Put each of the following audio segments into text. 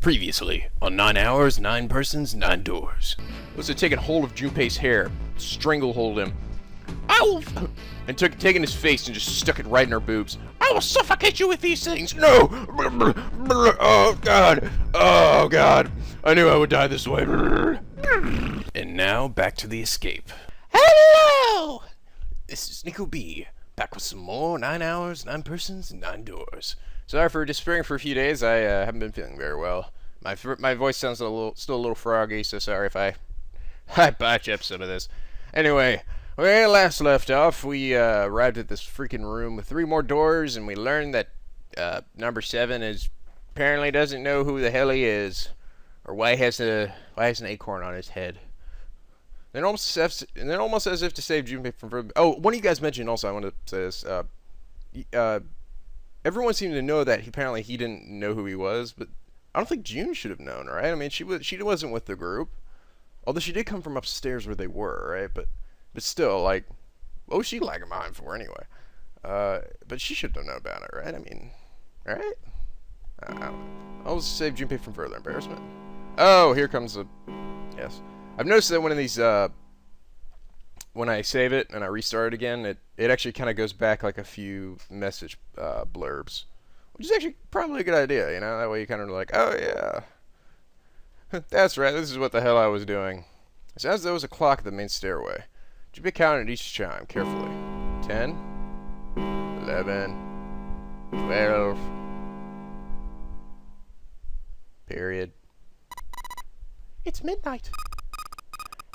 Previously on 9 Hours, 9 Persons, 9 Doors. Was it taking hold of Junpei's hair, stranglehold him, ow, and taking his face and just stuck it right in her boobs. I will suffocate you with these things. No! Oh God! Oh God! I knew I would die this way. And now back to the escape. Hello! This is NicoB, back with some more 9 Hours, 9 Persons, 9 Doors. Sorry for disappearing for a few days. I haven't been feeling very well. My voice sounds still a little froggy, so sorry if I botch up some of this. Anyway, where we last left off, we arrived at this freaking room with 3 more doors, and we learned that number 7 apparently doesn't know who the hell he is, or why he has an acorn on his head. Then almost as if to save Junpei from. Oh, one of you guys mentioned also. I want to say this. Everyone seemed to know that apparently he didn't know who he was, but I don't think June should have known, right? I mean, she wasn't with the group, although she did come from upstairs where they were, right? But still, like, what was she lagging behind for anyway? But she should have known about it, right? I mean, right? I'll save Junpei from further embarrassment. Oh, here comes the. Yes, I've noticed that one of these. When I save it and I restart it again, it actually kind of goes back like a few message blurbs, which is actually probably a good idea, you know? That way you kind of like, oh yeah, that's right, this is what the hell I was doing. It sounds as though there was a clock at the main stairway. Junpei counted each chime carefully. 10, 11, 12, period. It's midnight.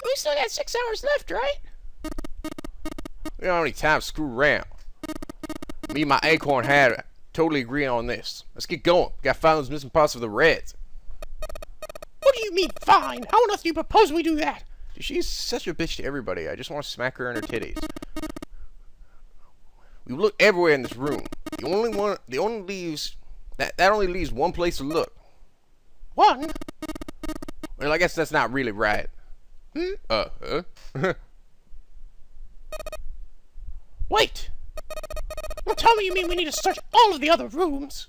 We still got 6 hours left, right? We don't have any time to screw around. Me and my acorn hat totally agree on this. Let's get going. We gotta find those missing parts of the Reds. What do you mean, fine? How on earth do you propose we do that? Dude, she's such a bitch to everybody. I just want to smack her in her titties. We look everywhere in this room. That only leaves one place to look. One? Well, I guess that's not really right. Wait! Don't tell me you mean we need to search all of the other rooms.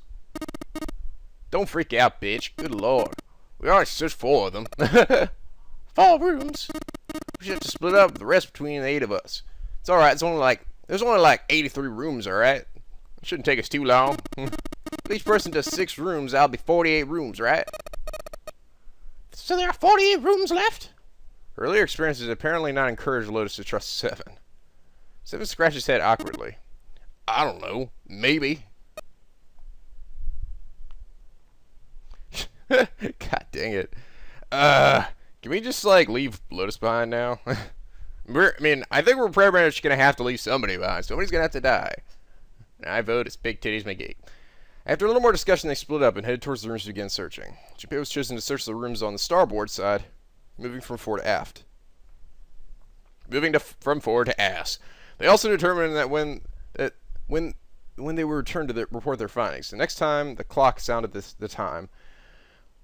Don't freak out, bitch. Good lord. We already searched 4 of them. 4 rooms? We should have to split up the rest between the 8 of us. It's alright. There's only like 83 rooms, alright? It shouldn't take us too long. If each person does 6 rooms, that'll be 48 rooms, right? So there are 48 rooms left? Earlier experiences apparently not encouraged Lotus to trust 7. 7 scratched his head awkwardly. I don't know. Maybe. God dang it. Can we just, like, leave Lotus behind now? I think we're pretty much going to have to leave somebody behind. Somebody's going to have to die. And I vote it's Big Titties McGee. After a little more discussion, they split up and headed towards the rooms to begin searching. Junpei was chosen to search the rooms on the starboard side, moving from fore to aft. From forward to ass. They also determined that when they were returned to report their findings, the next time the clock sounded the time,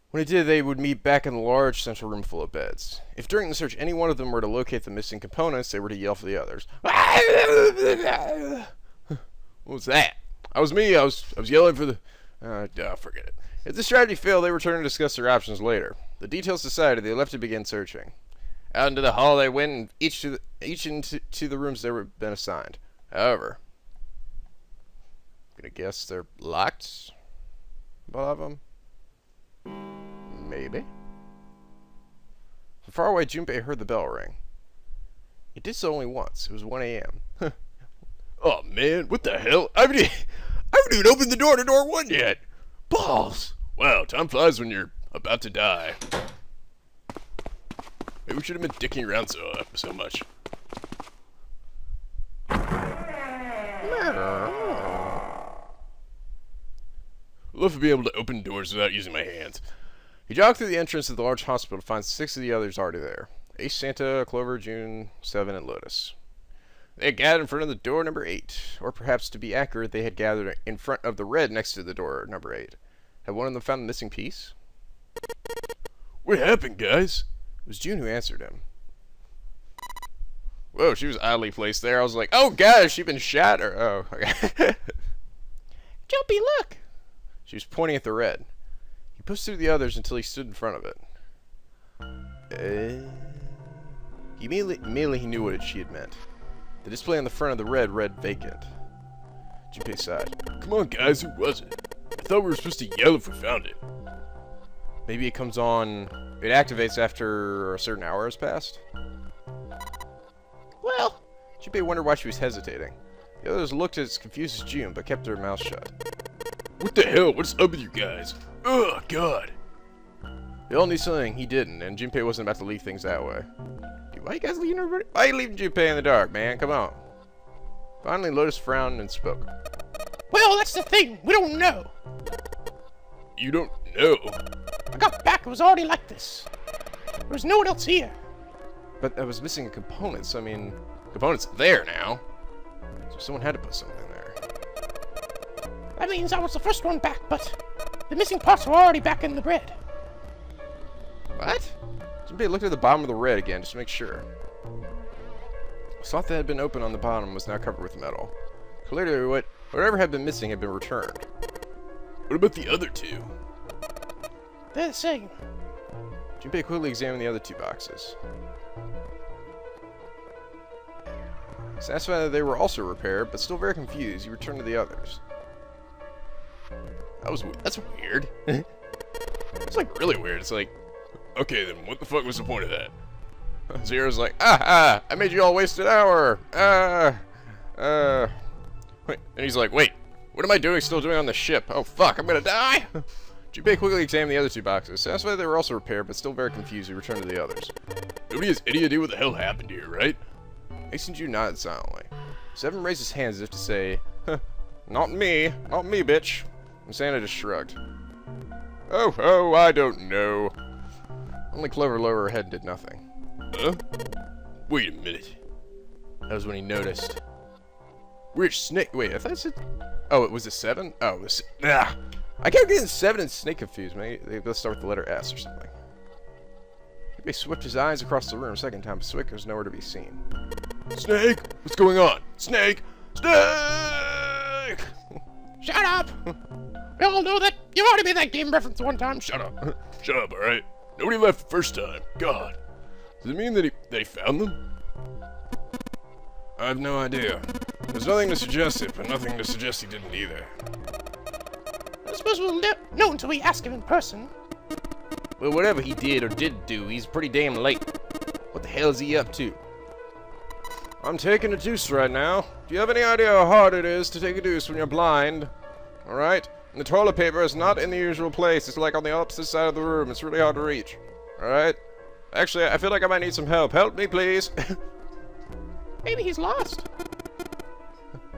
when it did, they would meet back in the large central room full of beds. If during the search any one of them were to locate the missing components, they were to yell for the others. What was that? That was me. I was yelling for the. Forget it. If the strategy failed, they returned to discuss their options later. The details decided, they left to begin searching. Out into the hall they went, and each into the rooms they were been assigned. However, I'm gonna guess they're locked. A lot of them. Maybe. From far away, Junpei heard the bell ring. It did so only once. It was 1 a.m. Oh man, what the hell? I haven't even opened the door to door 1 yet. Balls! Wow, time flies when you're about to die. Maybe we should have been dicking around so much. I'd love to be able to open doors without using my hands. He jogged through the entrance of the large hospital to find 6 of the others already there. Ace, Santa, Clover, June, 7, and Lotus. They had gathered in front of the door number 8. Or perhaps, to be accurate, they had gathered in front of the red next to the door number 8. Had one of them found the missing piece? What happened, guys? It was June who answered him. Whoa, she was oddly placed there. I was like, oh god, has she been shot? Or, oh, okay. Jumpy, look! She was pointing at the red. He He pushed through the others until he stood in front of it. He immediately he knew what she had meant. The display on the front of the red read vacant. Junpei sighed. Come on, guys, who was it? I thought we were supposed to yell if we found it. Maybe it comes on... It activates after a certain hour has passed? Well, Junpei wondered why she was hesitating. The others looked as confused as June, but kept their mouths shut. What the hell? What's up with you guys? Oh, God. They all knew something he didn't, and Junpei wasn't about to leave things that way. Dude, why you guys leaving everybody? Why are you leaving Junpei in the dark, man? Come on. Finally, Lotus frowned and spoke. well, that's the thing. We don't know. You don't know. I got back. It was already like this. There was no one else here. But I was missing a component, so I mean... Component's there now. So someone had to put something there. That means I was the first one back, but the missing parts were already back in the bread. What? Junpei looked at the bottom of the red again, just to make sure. The slot that had been open on the bottom was now covered with metal. Clearly, whatever had been missing had been returned. What about the other two? They're the same. Junpei quickly examined the other two boxes. Satisfied that they were also repaired, but still very confused, he returned to the others. That's weird. It's like really weird. It's like, okay, then what the fuck was the point of that? Zero's like, I made you all waste an hour. Wait, and he's like, wait, what am I still doing on the ship? Oh fuck, I'm gonna die. Junpei quickly examined the other two boxes. Satisfied they were also repaired, but still very confused, he returned to the others. Nobody has any idea what the hell happened here, right? Ace and Ju nodded silently. Seven raised his hands as if to say, not me, bitch. And Santa just shrugged. Oh, I don't know. Only Clover lowered her head and did nothing. Huh? Wait a minute. That was when he noticed. Weird snake. Wait, I thought it said. Oh, it was a 7? Oh, it was. I kept getting 7 and snake confused. Maybe they both start with the letter S or something. He swept his eyes across the room a second time, but Swick was nowhere to be seen. Snake! What's going on? Snake! Snake! Shut up! We all know that you've already made that game reference one time. Shut up. Shut up, alright? Nobody left the first time. God. Does it mean that he found them? I have no idea. There's nothing to suggest it, but nothing to suggest he didn't either. I suppose we'll know until we ask him in person. Well, whatever he did or didn't do, he's pretty damn late. What the hell is he up to? I'm taking a deuce right now. Do you have any idea how hard it is to take a deuce when you're blind? Alright? And the toilet paper is not in the usual place. It's like on the opposite side of the room. It's really hard to reach. Alright? Actually, I feel like I might need some help. Help me, please. Maybe he's lost.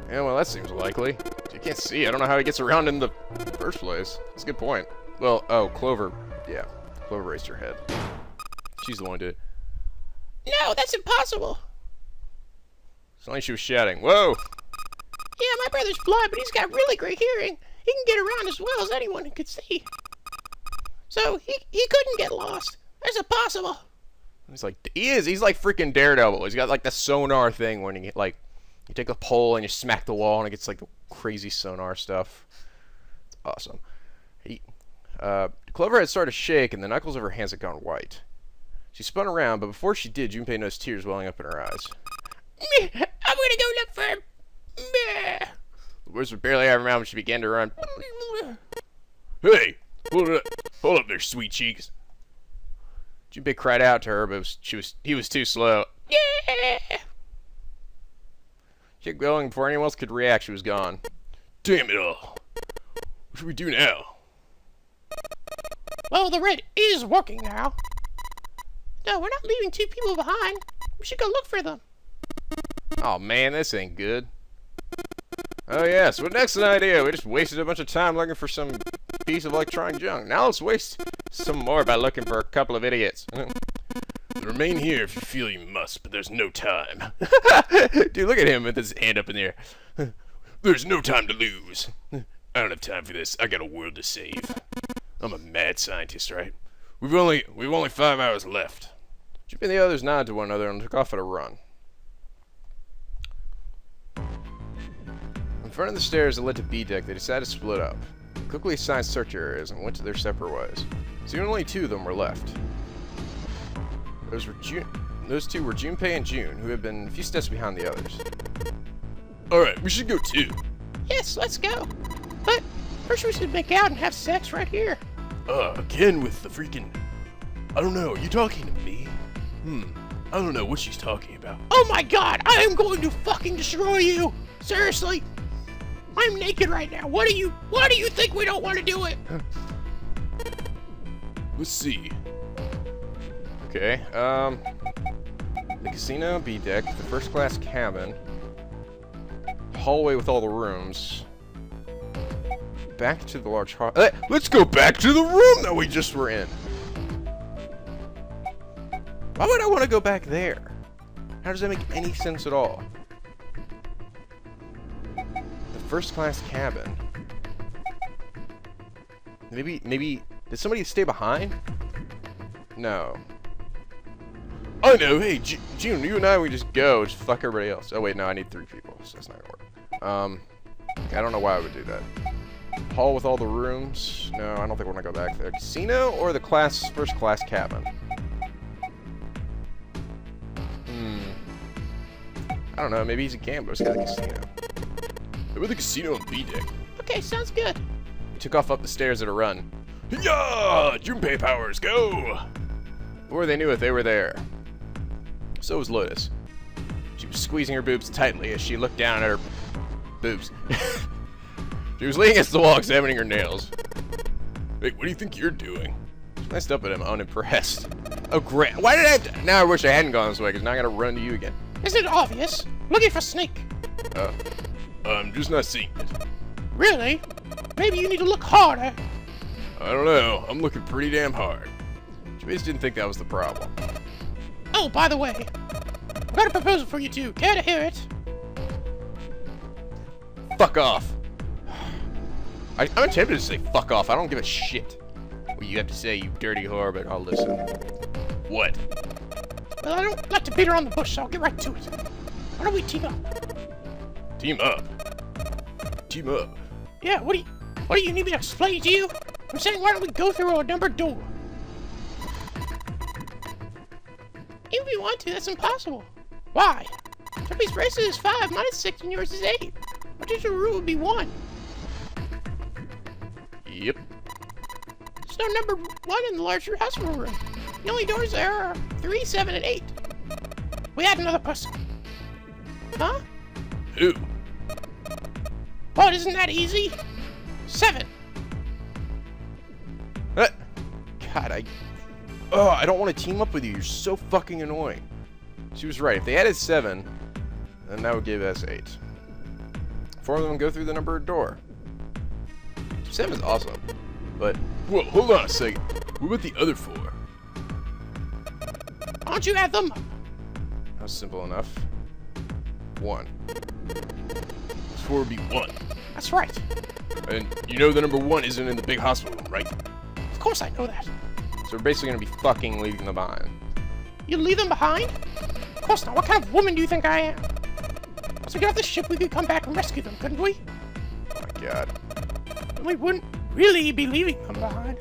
Yeah, well, that seems likely. You can't see. I don't know how he gets around in the first place. That's a good point. Well, oh, Clover. Yeah. Clover raised her head. She's the one who did it. No, that's impossible. It's not like she was shouting. Whoa! Yeah, my brother's blind, but he's got really great hearing. He can get around as well as anyone who could see. So, he couldn't get lost. That's impossible. He's like, he's like freaking Daredevil. He's got like the sonar thing when you like, you take a pole and you smack the wall and it gets like the crazy sonar stuff. It's awesome. Clover had started to shake and the knuckles of her hands had gone white. She spun around, but before she did, Junpei noticed tears welling up in her eyes. I'm gonna go look for him. The words were barely out of her mouth when she began to run. Hey! Hold up there, sweet cheeks. Junpei cried out to her, but he was too slow. Yeah. She kept going before anyone else could react. She was gone. Damn it all. What should we do now? Well, the red is working now. No, we're not leaving two people behind. We should go look for them. Oh man, this ain't good. Oh yes, what next? An idea. We just wasted a bunch of time looking for some piece of electronic junk. Now let's waste some more by looking for a couple of idiots. Remain here if you feel you must, but there's no time. Dude, look at him with his hand up in the air. There's no time to lose. I don't have time for this. I got a world to save. I'm a mad scientist, right? We've only 5 hours left. Junpei and the others nodded to one another and took off at a run. In front of the stairs that led to B deck, they decided to split up. Quickly assigned search areas and went to their separate ways. Soon only 2 of them were left. Those two were Junpei and June, who had been a few steps behind the others. Alright, we should go too. Yes, let's go. But first we should make out and have sex right here. Again with the freaking... I don't know, are you talking to me? I don't know what she's talking about. Oh my god, I am going to fucking destroy you! Seriously. I'm naked right now. Why do you think we don't want to do it? Let's see. Okay, the casino, B deck, the first class cabin, hallway with all the rooms, back to the large hall. Let's go back to the room that we just were in. Why would I want to go back there? How does that make any sense at all? The first class cabin. Maybe did somebody stay behind? No. I know, hey, June, you and I, we just go, just fuck everybody else. Oh wait, no, I need 3 people, so that's not gonna work. I don't know why I would do that. Hall with all the rooms. No, I don't think I want to go back there. Casino or the first class cabin? I don't know, maybe he's a gambler, let's go to the casino. How about the casino on B deck? Okay, sounds good. He took off up the stairs at a run. Yeah! Junpei powers, go! Before they knew it, they were there. So was Lotus. She was squeezing her boobs tightly as she looked down at her boobs. She was leaning against the wall, examining her nails. Hey, what do you think you're doing? She glanced up at him, unimpressed. Oh, great. Why did I have to... Now I wish I hadn't gone this way, because now I gotta run into you again. Isn't it obvious? Looking for Snake. I'm just not seeing it. Really? Maybe you need to look harder. I don't know. I'm looking pretty damn hard. She just didn't think that was the problem. Oh, by the way, I've got a proposal for you two. Care to hear it? Fuck off. I'm tempted to say fuck off. I don't give a shit what you have to say, you dirty whore, but I'll listen. What? Well, I don't like to beat around the bush, so I'll get right to it. Why don't we team up? Team up? Team up? Yeah, what do you need me to explain to you? I'm saying, why don't we go through a numbered door? Even if you want to, that's impossible. Why? Somebody's bracelet is 5, mine is 6, and yours is 8. Our digital rule would be 1. Yep. There's no number 1 in the larger hospital room. The only doors there are 3, 7, and 8. We add another person. Huh? Who? What, isn't that easy? 7. God, I don't want to team up with you. You're so fucking annoying. She was right. If they added 7, then that would give us 8. 4 of them go through the numbered door. 7 is awesome, but... Whoa, hold on a second. What about the other 4? Why don't you add them? That was simple enough. 1. This 4 would be 1. That's right. And you know the number 1 isn't in the big hospital room, right? Of course I know that. So we're basically going to be fucking leaving them behind. You leave them behind? Of course not. What kind of woman do you think I am? Once we get off the ship, we could come back and rescue them, couldn't we? Oh my god. And we wouldn't really be leaving them behind.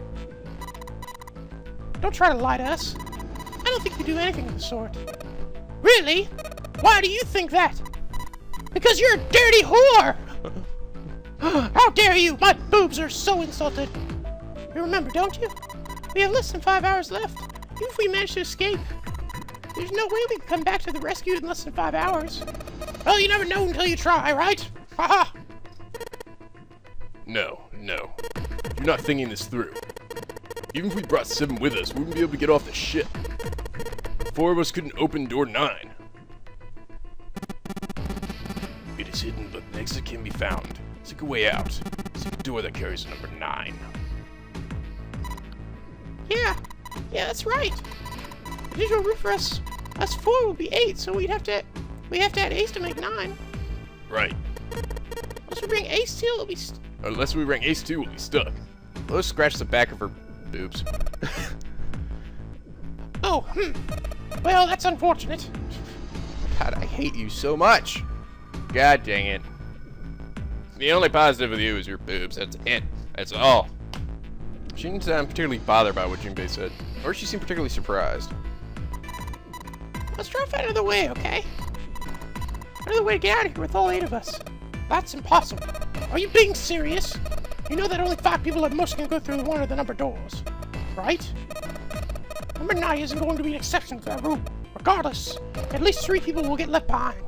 Don't try to lie to us. I don't think you do anything of the sort. Really? Why do you think that? Because you're a dirty whore! How dare you! My boobs are so insulted! You remember, don't you? We have less than 5 hours left. Even if we manage to escape, there's no way we can come back to the rescue in less than 5 hours. Well, you never know until you try, right? Haha! No. You're not thinking this through. Even if we brought 7 with us, we wouldn't be able to get off the ship. 4 of us couldn't open door 9. It is hidden, but the exit can be found. Seek a way out. Seek a door that carries the number 9. Yeah, that's right. The digital route for us 4 would be 8, so we have to add Ace to make 9. Right. Unless we bring Ace 2, it'll be Unless we bring Ace 2, we'll be stuck. Lois scratched the back of her boobs. Oh, well, that's unfortunate. God, I hate you so much. God dang it. The only positive with you is your boobs, that's it. That's all. She didn't sound particularly bothered by what Junpei said, or she seemed particularly surprised. Let's try to find another way, okay? Another way to get out of here with all 8 of us. That's impossible. Are you being serious? You know that only 5 people at most can go through one of the number doors, right? Number 9 isn't going to be an exception to that rule. Regardless, at least 3 people will get left behind.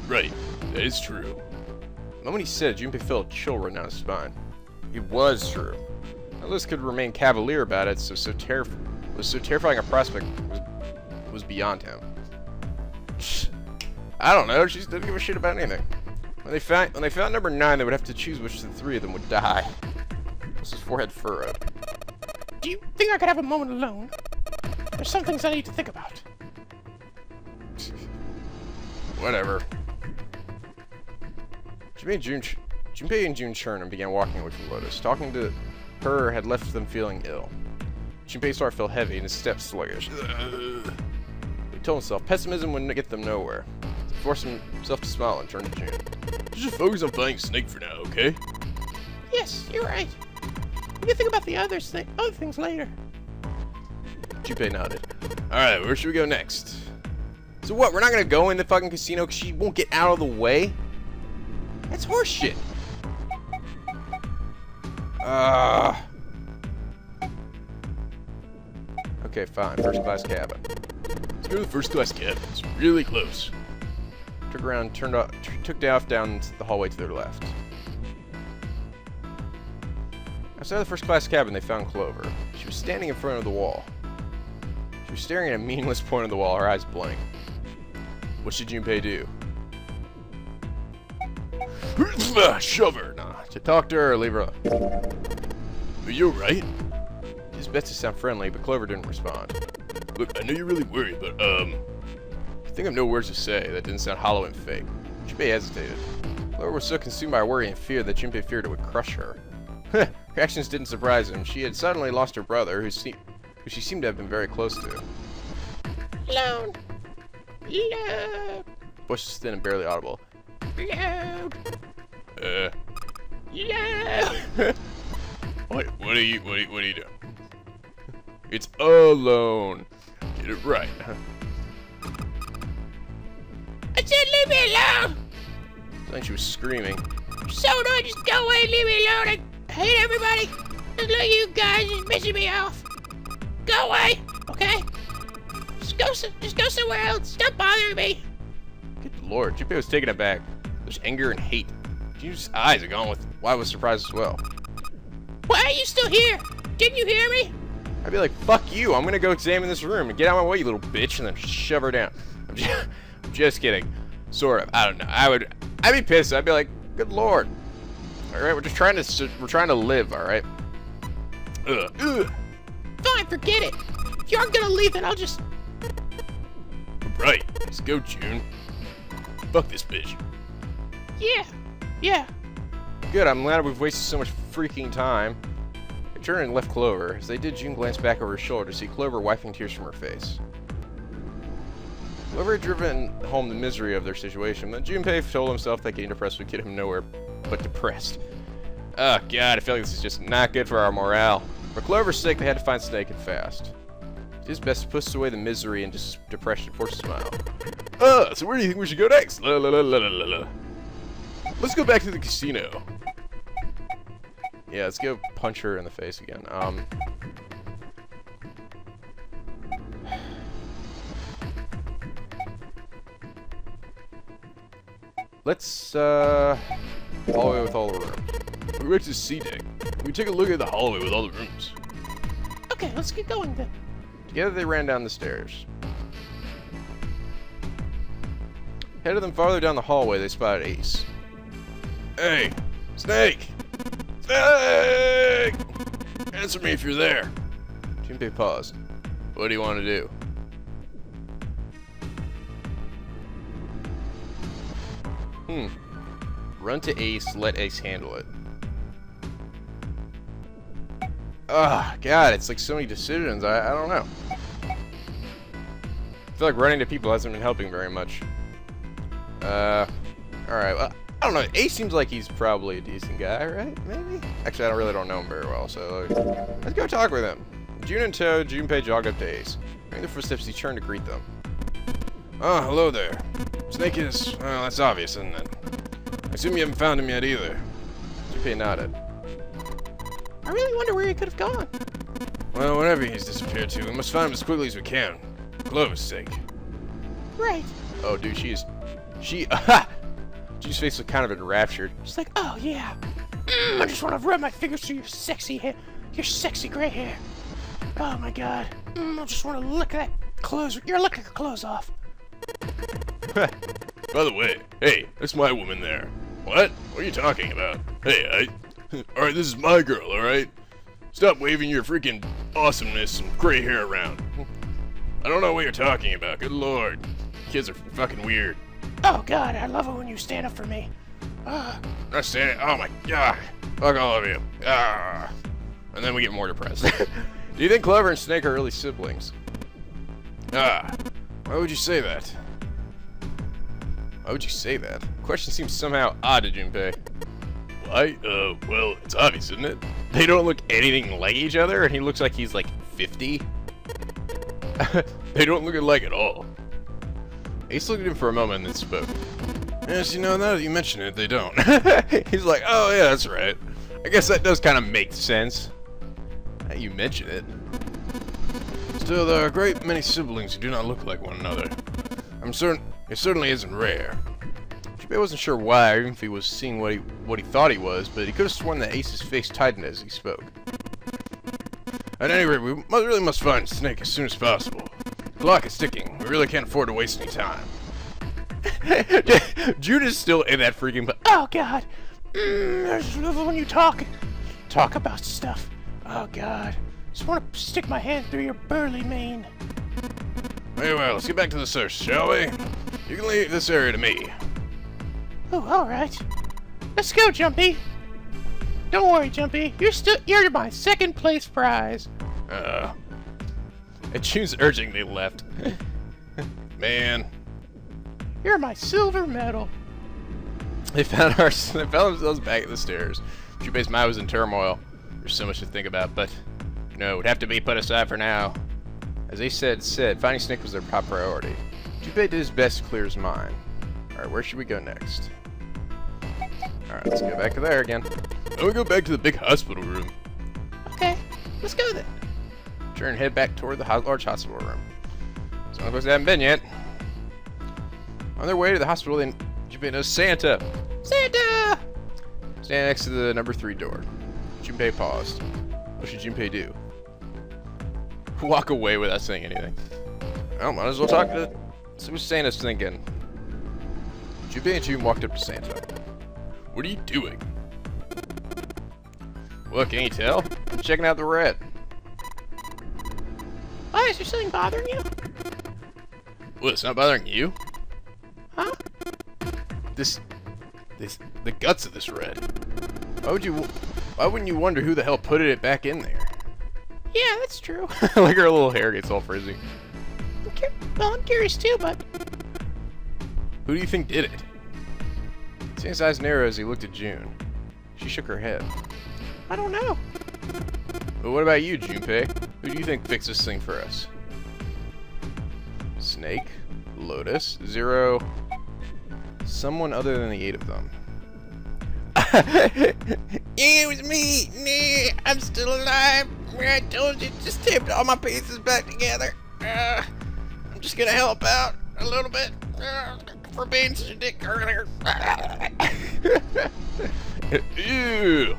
Right, that is true. The moment he said it, Junpei felt a chill run down his spine. It was true. Alice could remain cavalier about it, so terrifying a prospect was beyond him. I don't know. She just didn't give a shit about anything. When they found number 9, they would have to choose which of the 3 of them would die. His forehead furrowed. Do you think I could have a moment alone? There's some things I need to think about. Whatever. Junpei and June turned and began walking away from Lotus. Talking to her had left them feeling ill. Junpei's heart felt heavy and his steps sluggish. He told himself pessimism wouldn't get them nowhere. He forced himself to smile and turn to June. Just focus on finding Snake for now, okay? Yes, you're right. We can think about the other things later. Junpei nodded. Alright, where should we go next? So what, we're not gonna go in the fucking casino because she won't get out of the way? That's horseshit. Okay, fine. First class cabin. Let's go to the first class cabin. It's really close. Took around, took off down the hallway to their left. Outside the first class cabin, they found Clover. She was standing in front of the wall. She was staring at a meaningless point on the wall, her eyes blank. What should Junpei do? Shove her. Nah, to talk to her or leave her alone. Are you alright? His best to sound friendly, but Clover didn't respond. Look, I know you're really worried, but, I think of no words to say that didn't sound hollow and fake. Junpei hesitated. Clover was so consumed by worry and fear that Junpei feared it would crush her. Her actions didn't surprise him. She had suddenly lost her brother, who she seemed to have been very close to. Alone. Alone. Voice was thin and barely audible. Alone. Uh, Alone. what are you doing? It's alone. Get it right. I said leave me alone. I think she was screaming. So annoying, just go away, leave me alone. I hate everybody. Just look at you guys, just pissing me off. Go away, okay? Just go somewhere else. Stop bothering me. Good lord, Junpei was taken aback. There's anger and hate. June's eyes are gone with why was surprised as well. Why are you still here? Didn't you hear me? I'd be like, fuck you, I'm gonna go examine this room and get out of my way, you little bitch, and then shove her down. I'm just kidding. Sort of. I don't know. I'd be pissed. I'd be like, good lord. Alright, we're trying to live, alright? Fine, forget it. If you aren't gonna leave, then I'll just... Right. Let's go, June. Fuck this bitch. Yeah. Good, I'm glad we've wasted so much freaking time. They turned and left Clover. As they did, June glanced back over her shoulder to see Clover wiping tears from her face. Clover had driven home the misery of their situation, but Junpei told himself that getting depressed would get him nowhere but depressed. Oh god, I feel like this is just not good for our morale. For Clover's sake, they had to find Snake and fast. He did his best to push away the misery and depression, forced a smile. So where do you think we should go next? Let's go back to the casino. Yeah, let's go punch her in the face again. Let's, hallway with all the rooms. We went to C deck. We take a look at the hallway with all the rooms. Okay, let's get going then. Together they ran down the stairs. Ahead of them farther down the hallway, they spotted Ace. Hey, Snake! Snake! Answer me if you're there. Junpei paused. What do you want to do? Run to Ace, let Ace handle it. Ugh, God, it's like so many decisions, I don't know. I feel like running to people hasn't been helping very much. Alright, well, I don't know. Ace seems like he's probably a decent guy, right? Maybe? Actually, I really don't know him very well, so let's go talk with him. June and Toad, Junpei jogged up to Ace. Hearing their footsteps, he turned to greet them. Oh, hello there. Snake is, well, that's obvious, isn't it? I assume you haven't found him yet either. Junpei nodded. I really wonder where he could have gone. Well, wherever he's disappeared to, we must find him as quickly as we can. For Clover's sake. Right. Oh, dude, she's face looked kind of enraptured. She's like, oh yeah. I just want to run my fingers through your sexy hair, your sexy gray hair. Oh my god. I just want to lick that clothes. You're licking your clothes off. By the way, hey, that's my woman there. What? What are you talking about? Hey, alright, this is my girl, alright? Stop waving your freaking awesomeness and gray hair around. I don't know what you're talking about, good lord. Kids are fucking weird. Oh god, I love it when you stand up for me. I stand, oh my god. Fuck all of you. And then we get more depressed. Do you think Clover and Snake are really siblings? Why would you say that? Why would you say that? The question seems somehow odd to Junpei. Why? Well, it's obvious, isn't it? They don't look anything like each other, and he looks like he's like 50. They don't look alike at all. Ace looked at him for a moment and then spoke. Yes, you know, now that you mention it, they don't. He's like, oh yeah, that's right. I guess that does kind of make sense. Now you mention it. Still, there are a great many siblings who do not look like one another. I'm certain it certainly isn't rare. Junpei wasn't sure why, or even if he was seeing what he thought he was, but he could have sworn that Ace's face tightened as he spoke. At any rate, we really must find Snake as soon as possible. The clock is ticking. We really can't afford to waste any time. Jude is still in that freaking. Oh god. I just love it when you talk about stuff. Oh god. Just want to stick my hand through your burly mane. Very well, let's get back to the search, shall we? You can leave this area to me. Oh, alright. Let's go, Jumpy. Don't worry, Jumpy. You're my second place prize. And June's urging they left. Man. You're my silver medal. They found themselves back at the stairs. Junpei's mind was in turmoil. There's so much to think about, but no, it would have to be put aside for now. As they said, finding Snake was their top priority. Junpei did his best to clear his mind. Alright, where should we go next? Alright, let's go back to there again. Now we go back to the big hospital room. Okay, let's go then. Turn and head back toward the large hospital room. Some of us haven't been yet. On their way to the hospital, Junpei knows Santa. Santa! Standing next to the number 3 door. Junpei paused. What should Junpei do? Walk away without saying anything. Well, might as well talk to see what Santa's thinking. Junpei and June walked up to Santa. What are you doing? Well, can you tell? Checking out the red. Why is there something bothering you? Well, it's not bothering you. Huh? The guts of this red. Why wouldn't you wonder who the hell put it back in there? Yeah, that's true. Like her little hair gets all frizzy. I'm curious too, but Who do you think did it? Santa's eyes narrowed as he looked at June. She shook her head. I don't know. But what about you, Junpei? Who do you think fixed this thing for us? Snake? Lotus? Zero? Someone other than the 8 of them. It was me. Nah, I'm still alive. I told you, just taped all my pieces back together. I'm just gonna help out a little bit for being such a dick earlier. Ew!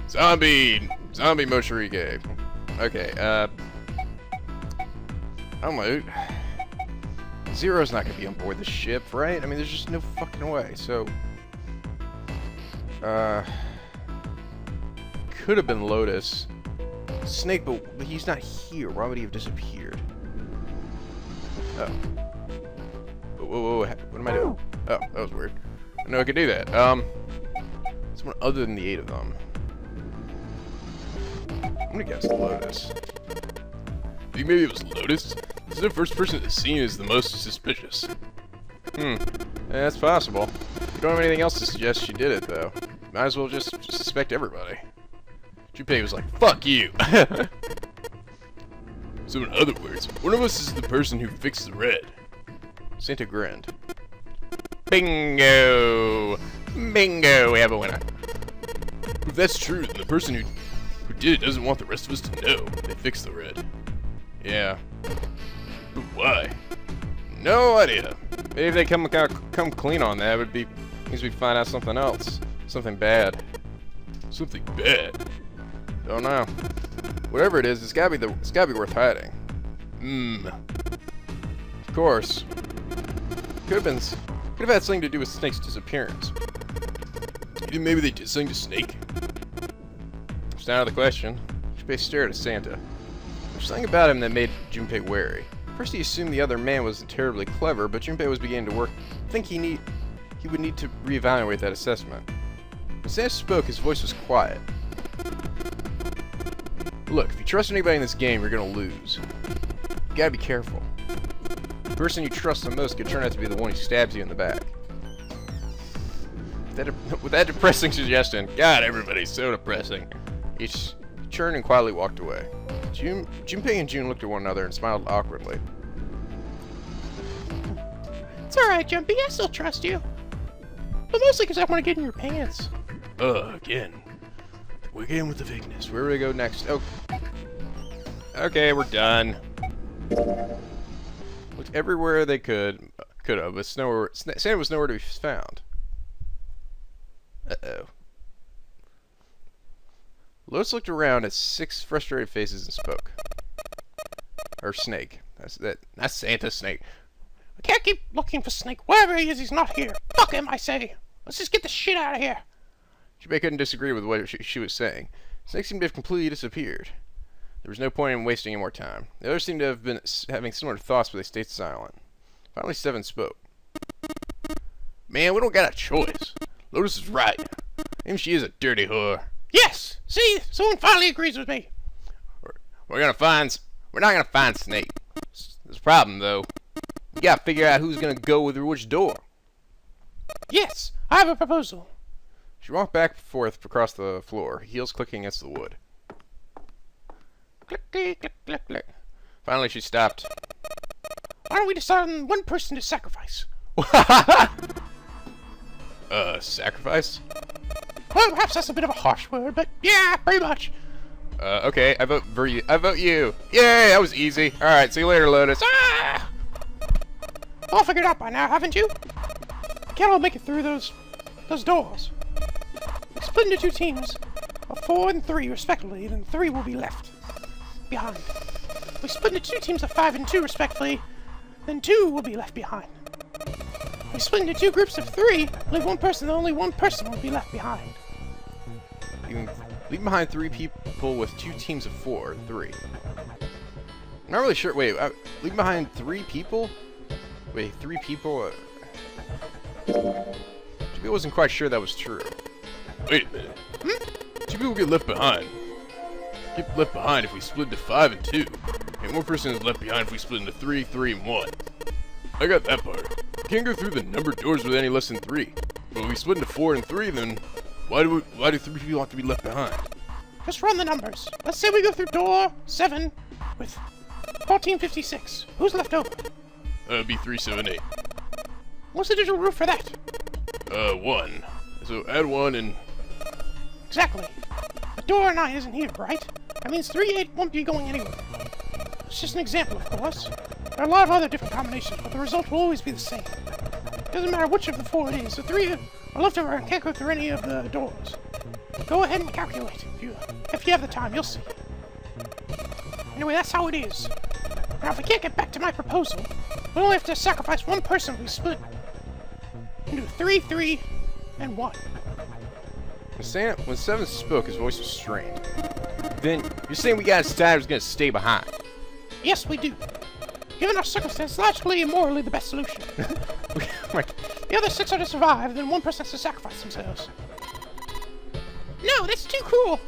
Zombie Moshirike. Okay, oh my. Zero's not gonna be on board the ship, right? I mean, there's just no fucking way, so. Could have been Lotus. Snake, but he's not here. Why would he have disappeared? Oh. Whoa, what am I doing? Oh, that was weird. I know I could do that. Someone other than the 8 of them. I'm gonna guess Lotus. Think maybe it was Lotus? This is the first person at the scene is the most suspicious. Yeah, that's possible. you don't have anything else to suggest she did it, though. Might as well just suspect everybody. Junpei was like, fuck you! So in other words, one of us is the person who fixed the red. Santa grinned. Bingo! Bingo! We have a winner. If that's true, then the person who did it doesn't want the rest of us to know they fixed the red. Yeah. But why? No idea. Maybe if they come clean on that, would be means we find out something else, something bad. Something bad. Don't know. Whatever it is, it's gotta be worth hiding. Of course. Could have had something to do with Snake's disappearance. You think maybe they did something to Snake? It's out of the question. Junpei stared at Santa. There's something about him that made Junpei wary. First he assumed the other man wasn't terribly clever, but Junpei was beginning to think he would need to reevaluate that assessment. When Santa spoke, his voice was quiet. Look, if you trust anybody in this game, you're gonna lose. You gotta be careful. The person you trust the most could turn out to be the one who stabs you in the back. With that depressing suggestion, God, everybody's so depressing. He turned and quietly walked away. Junpei and June looked at one another and smiled awkwardly. It's alright, Jumpy. I still trust you. But mostly because I want to get in your pants. Again. We're getting with the vagueness. Where do we go next? Oh. Okay, we're done. Looked everywhere they could have, but Santa was nowhere to be found. Uh-oh. Lotus looked around at 6 frustrated faces and spoke. Or Snake. That's Santa. Snake. We can't keep looking for Snake. Wherever he is, he's not here. Fuck him, I say. Let's just get the shit out of here. Junpei couldn't disagree with what she was saying. Snake seemed to have completely disappeared. There was no point in wasting any more time. The others seemed to have been having similar thoughts, but they stayed silent. Finally, Seven spoke. Man, we don't got a choice. Lotus is right. Maybe she is a dirty whore. Yes! See? Someone finally agrees with me. We're not gonna find Snake. There's a problem, though. We gotta figure out who's gonna go with which door. Yes, I have a proposal. She walked back and forth across the floor, heels clicking against the wood. Click, click, click, click, click. Finally, she stopped. Why don't we decide on one person to sacrifice? Sacrifice? Well, perhaps that's a bit of a harsh word, but yeah, pretty much. Okay, I vote for you. I vote you. Yay, that was easy. Alright, see you later, Lotus. Ah! All figured out by now, haven't you? Can't all make it through those doors. We split into 2 teams of 4 and 3 respectively, then 3 will be left behind. We split into 2 teams of 5 and 2 respectively, then 2 will be left behind. We split into 2 groups of 3, leave 1 person, then only 1 person will be left behind. You can leave behind 3 people with 2 teams of 4, 3. I'm not really sure. Wait, leave behind 3 people? Wait, 3 people? I wasn't quite sure that was true. Wait a minute. 2 people get left behind. Get left behind if we split into 5 and 2. And 1 person is left behind if we split into 3, 3, and 1. I got that part. We can't go through the numbered doors with any less than 3. But if we split into 4 and 3, then why do 3 people have to be left behind? Just run the numbers. Let's say we go through door 7 with 1456. Who's left over? That'd be 378. What's the digital rule for that? 1. So add 1 and... Exactly. But door 9 isn't here, right? That means 38 won't be going anywhere. It's just an example, of course. There are a lot of other different combinations, but the result will always be the same. Doesn't matter which of the 4 it is, the 3 are left over and can't go through any of the doors. Go ahead and calculate. If you have the time, you'll see. Anyway, that's how it is. Now, if we can't get back to my proposal, we'll only have to sacrifice 1 person we split into 3, 3, and 1. When Seven spoke, his voice was strained. Then, you're saying we gotta decide who's gonna stay behind? Yes, we do. Given our circumstance, logically and morally the best solution. The other 6 are to survive, then 1 person has to sacrifice themselves. No, that's too cruel.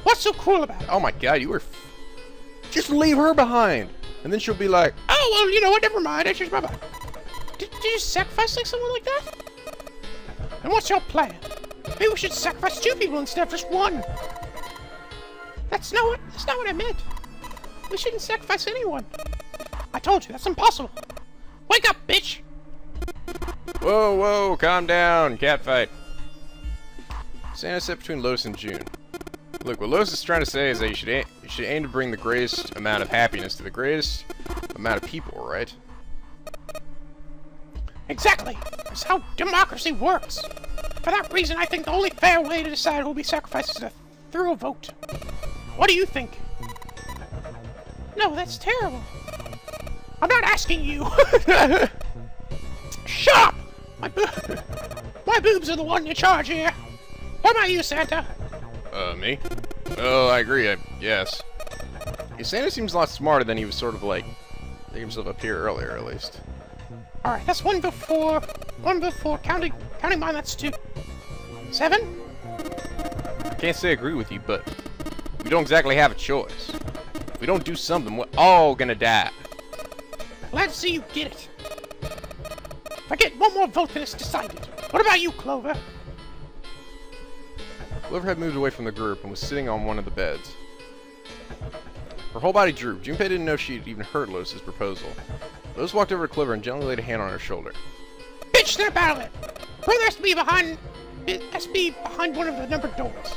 What's so cruel about it? Oh my god, you were... Just leave her behind! And then she'll be like, oh, well, you know what, never mind, I changed my mind. Did you sacrifice like someone like that? Then what's your plan? Maybe we should sacrifice 2 people instead of just 1. That's not what I meant. We shouldn't sacrifice anyone. I told you, that's impossible. Wake up, bitch! Whoa, whoa, calm down, catfight. Santa set between Lotus and June. Look, what Lotus is trying to say is that you should aim to bring the greatest amount of happiness to the greatest amount of people, right? Exactly. That's how democracy works. For that reason, I think the only fair way to decide who will be sacrificed is through a vote. What do you think? No, that's terrible. I'm not asking you. Shut up! My boobs are the one in charge here. What about you, Santa? Me? Oh, I agree, yes. Yeah, Santa seems a lot smarter than he was sort of like, making himself appear earlier, at least. Alright, that's 1 before. 1 before. Counting mine, that's 2. 7? I can't say I agree with you, but we don't exactly have a choice. If we don't do something, we're all gonna die. Glad to see you get it. If I get 1 more vote, then it's decided. What about you, Clover? Clover had moved away from the group and was sitting on one of the beds. Her whole body drooped. Junpei didn't know she'd even heard Lotus's proposal. Lotus walked over to Clover and gently laid a hand on her shoulder. Bitch, snap out of it! Brother has to be behind one of the numbered doors.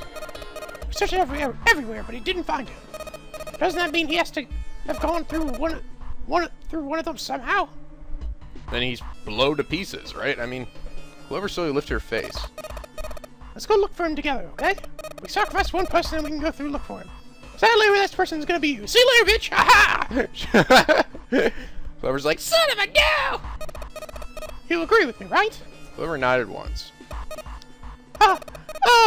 We searched everywhere, but he didn't find him. Doesn't that mean he has to have gone through one of them somehow? Then he's blown to pieces, right? I mean, Clover slowly lifted her face. Let's go look for him together, okay? We sacrifice 1 person and we can go through and look for him. Sadly, this person's gonna be you. See you later, bitch! Ha-ha! Clover's like, Son of a no! You agree with me, right? Clover nodded once.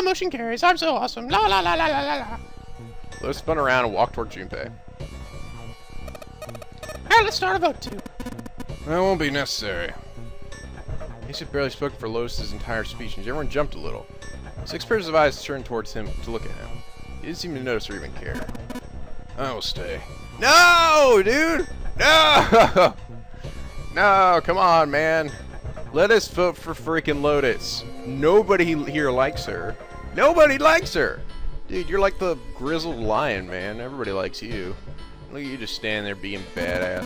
Motion carries. I'm so awesome. La la la la la la la. Lotus spun around and walked toward Junpei. Alright, let's start a vote, too. That won't be necessary. Ace had barely spoken for Lotus's entire speech, and everyone jumped a little. 6 pairs of eyes turned towards him to look at him. He didn't seem to notice or even care. I will stay. No, dude! No! No, come on, man. Let us vote for freaking Lotus. Nobody here likes her. Nobody likes her! Dude, you're like the grizzled lion, man. Everybody likes you. Look at you just standing there being badass.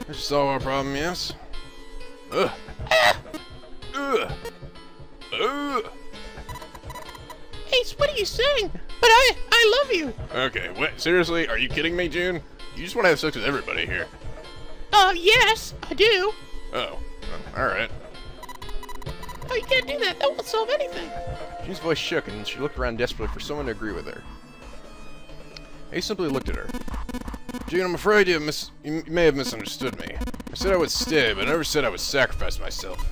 This is solve our problem, yes? Ugh. Ugh. Ugh. Ace, what are you saying? But I love you. Okay, wait, seriously? Are you kidding me, June? You just want to have sex with everybody here. Yes, I do. Oh, well, alright. Oh, you can't do that. That won't solve anything. June's voice shook, and she looked around desperately for someone to agree with her. Ace simply looked at her. June, I'm afraid you may have misunderstood me. I said I would stay, but I never said I would sacrifice myself.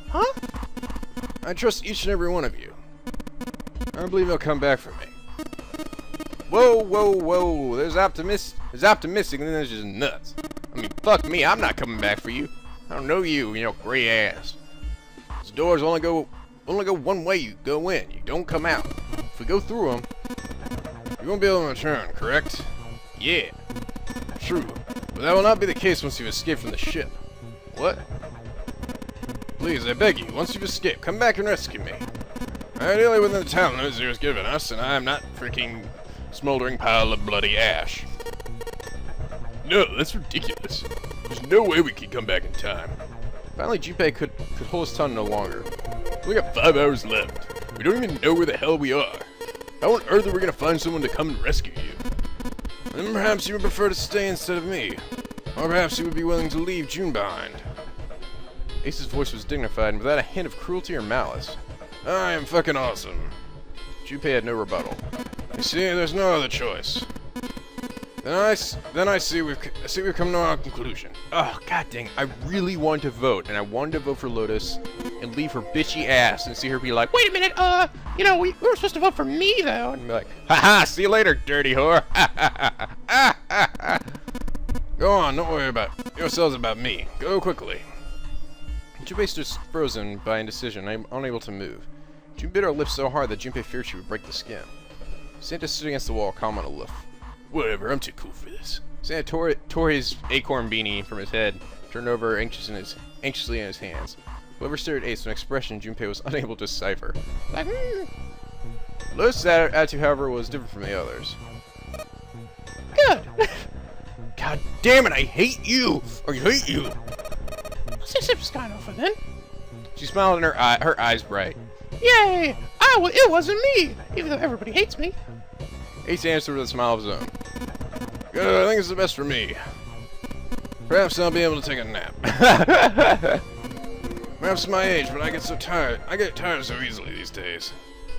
Huh? I trust each and every one of you. I don't believe he'll come back for me. Whoa, whoa, whoa. There's optimistic, and then there's just nuts. I mean, fuck me, I'm not coming back for you. I don't know you, gray ass. These doors only go one way. You go in, you don't come out. If we go through them, you won't be able to return, correct? Yeah. True. But that will not be the case once you've escaped from the ship. What? Please, I beg you, once you've escaped, come back and rescue me. Ideally within the time limits he was given us, and I am not freaking smoldering pile of bloody ash. No, that's ridiculous. There's no way we can come back in time. Finally, Junpei could hold his tongue no longer. We got 5 hours left. We don't even know where the hell we are. How on earth are we gonna find someone to come and rescue you? Then perhaps you would prefer to stay instead of me. Or perhaps you would be willing to leave June behind. Ace's voice was dignified and without a hint of cruelty or malice. I am fucking awesome. Junpei had no rebuttal. You see, there's no other choice. Then I see we've come to our conclusion. Oh, god dang, I really wanted to vote, and I wanted to vote for Lotus and leave her bitchy ass and see her be like, Wait a minute, we were supposed to vote for me, though. and be like, haha, see you later, dirty whore. Go on, don't worry about yourselves about me. Go quickly. Junpei stood frozen by indecision, unable to move. June bit her lips so hard that Junpei feared she would break the skin. Santa stood against the wall, calm and aloof. Whatever, I'm too cool for this. Santa tore his acorn beanie from his head, turned over anxiously in his hands. Clover stared at Ace with an expression Junpei was unable to decipher. Like, Lotus's attitude, however, was different from the others. good. God damn it, I hate you! I hate you! Let's just sip this guy over then. She smiled and her eyes bright. Yay! It wasn't me, even though everybody hates me. Ace answered with a smile of his own. Good, I think it's the best for me. Perhaps I'll be able to take a nap. Perhaps my age, but I get so tired. I get tired so easily these days.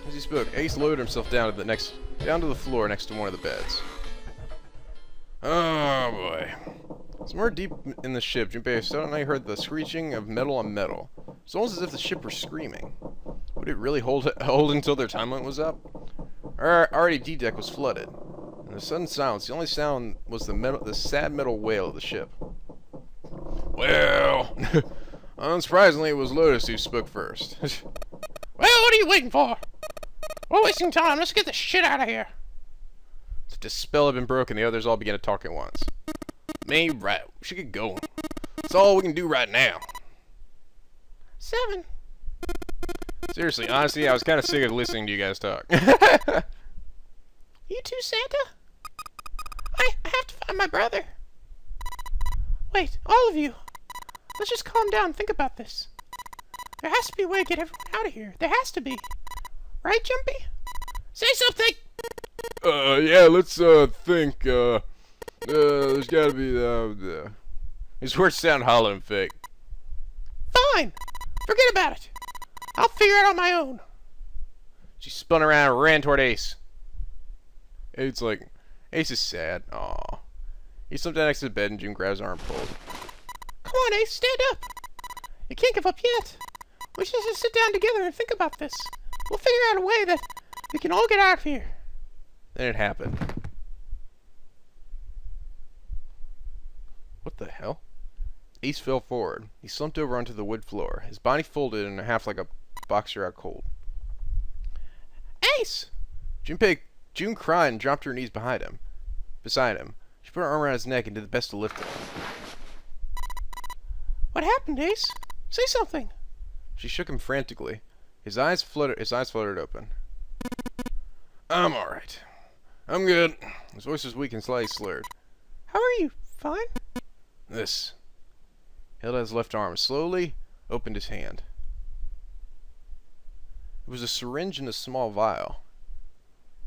As he spoke, Ace lowered himself down to the floor next to one of the beds. Oh boy. Somewhere deep in the ship, Junpei suddenly heard the screeching of metal on metal. It's almost as if the ship were screaming. Would it really hold until their time limit was up? Already D-deck was flooded. In the sudden silence, the only sound was the sad metal wail of the ship. Well, unsurprisingly, it was Lotus who spoke first. Well, what are you waiting for? We're wasting time. Let's get the shit out of here. The spell had been broken, the others all began to talk at once. May, right, we should get going. That's all we can do right now. 7. Seriously, honestly, I was kind of sick of listening to you guys talk. You too, Santa? I have to find my brother. Wait, all of you. Let's just calm down and think about this. There has to be a way to get everyone out of here. There has to be. Right, Jumpy? Say something! Yeah, let's, think, there's gotta be, His words sound hollow and fake. Fine! Forget about it. I'll figure it out on my own. She spun around and ran toward Ace. Ace is sad. Aw. He slumped down next to the bed and June grabs his arm and pulled. Come on, Ace, stand up. You can't give up yet. We should just sit down together and think about this. We'll figure out a way that we can all get out of here. Then it happened. What the hell? Ace fell forward. He slumped over onto the wood floor. His body folded in half like a boxer out cold. Ace! June cried and dropped to her knees beside him. She put her arm around his neck and did the best to lift him. What happened, Ace? Say something. She shook him frantically. His eyes fluttered open. I'm alright. I'm good. His voice was weak and slightly slurred. How are you? Fine? This. He held out his left arm, slowly opened his hand. It was a syringe in a small vial.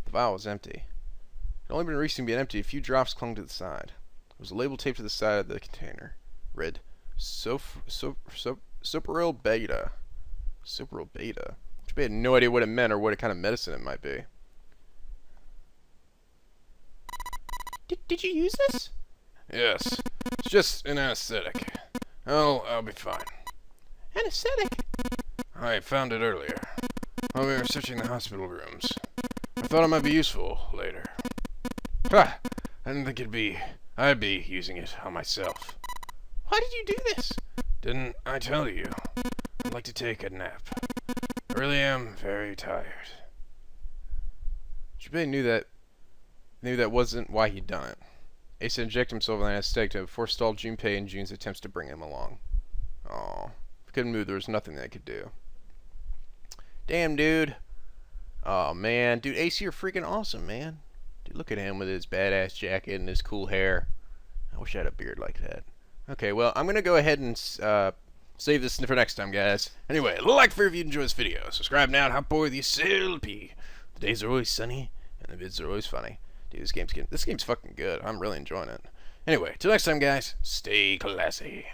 The vial was empty. It had only been recently empty. A few drops clung to the side. There was a label taped to the side of the container. Read, Sopril Beta. Sopril Beta. She had no idea what it meant or what kind of medicine it might be. Did you use this? Yes, it's just an anesthetic. I'll be fine. Anesthetic? I found it earlier, while we were searching the hospital rooms. I thought it might be useful later. Ha! I didn't think I'd be using it on myself. Why did you do this? Didn't I tell you? I'd like to take a nap. I really am very tired. Junpei knew that wasn't why he'd done it. Ace had injected himself with an anesthetic to forestall Junpei and June's attempts to bring him along. Aw. If he couldn't move, there was nothing they could do. Damn, dude. Oh man. Dude, Ace, you're freaking awesome, man. Dude, look at him with his badass jacket and his cool hair. I wish I had a beard like that. Okay, well, I'm gonna go ahead and save this for next time, guys. Anyway, like for if you enjoy this video. Subscribe now and hop aboard the SLP. The days are always sunny, and the vids are always funny. Dude, this game's fucking good. I'm really enjoying it. Anyway, till next time, guys, stay classy.